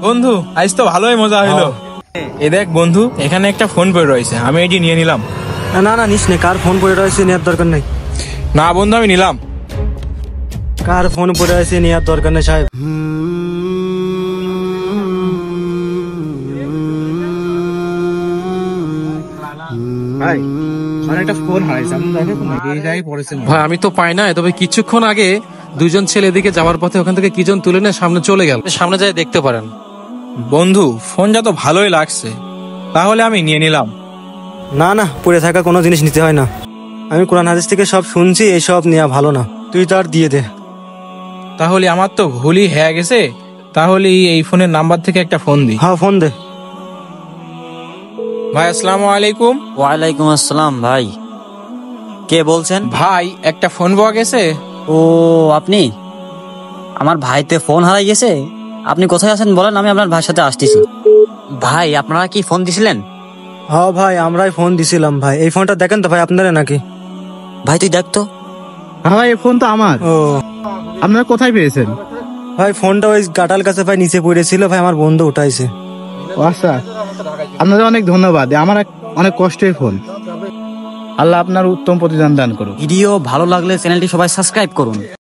বন্ধু আজ তো ভালোই মজা হইলো। এ দেখ বন্ধু, এখানে একটা ফোন পড়ে রয়েছে, আমি এটি নিয়ে নিলাম। না না নিস নে, কার ফোন পড়ে রয়েছে নেওয়ার দরকার নেই। না বন্ধু, আমি নিলাম। কার ফোন পড়ে রয়েছে নেওয়ার দরকার নেই সাহেব। ভাই একটা ফোন হারাইছে, আপনি দেখেন নাকি এই জায়গায় পড়েছে? ভাই আমি তো পাই না, তবে কিছুক্ষণ আগে দুজন ছেলে এদিকে যাওয়ার পথে ওখান থেকে কিজন তুলে নিয়ে সামনে চলে গেল, সামনে যাই দেখতে পারেন। বন্ধু ফোনটা তো ভালোই লাগছে, তাহলে আমি নিয়ে নিলাম। না না, পড়ে থাকা কোনো জিনিস নিতে হয় না। আমি কোরআন হাদিস থেকে সব শুনছি, এইসব নেওয়া ভালো না। তুই তার দিয়ে দে। তাহলে আমার তো ভুলই হয়ে গেছে, তাহলে এই ফোনের নাম্বার থেকে একটা ফোন দিই। হ্যাঁ ফোন দে। ভাই আসসালামু আলাইকুম। ওয়ালাইকুম আসসালাম। ভাই কে বলছেন? ভাই একটা ফোন পাওয়া গেছে। ও আপনি? আমার ভাইতে ফোন হারাই গেছে। আপনি কোথায় আছেন বলেন, আমি আপনার ভাইয়ের সাথে আসতেছি। ভাই আপনারা কি ফোন দিছিলেন? হ্যাঁ ভাই, আমরাই ফোন দিছিলাম। ভাই এই ফোনটা দেখেন তো ভাই, আপনারা নাকি? ভাই তুই দেখ তো। ভাই এই ফোন তো আমার। ও আপনারা কোথায় পেয়েছেন? ভাই ফোনটা ওই গাটাল কাছে ভাই নিচে পড়েছিল, ভাই আমার বন্ধু উঠাইছে। ও আচ্ছা, আপনাদের অনেক ধন্যবাদ। আমার অনেক কষ্টের ফোন। আল্লাহ আপনার উত্তম প্রতিদান দান করুন। ভিডিও ভালো লাগলে চ্যানেলটি সবাই সাবস্ক্রাইব করুন।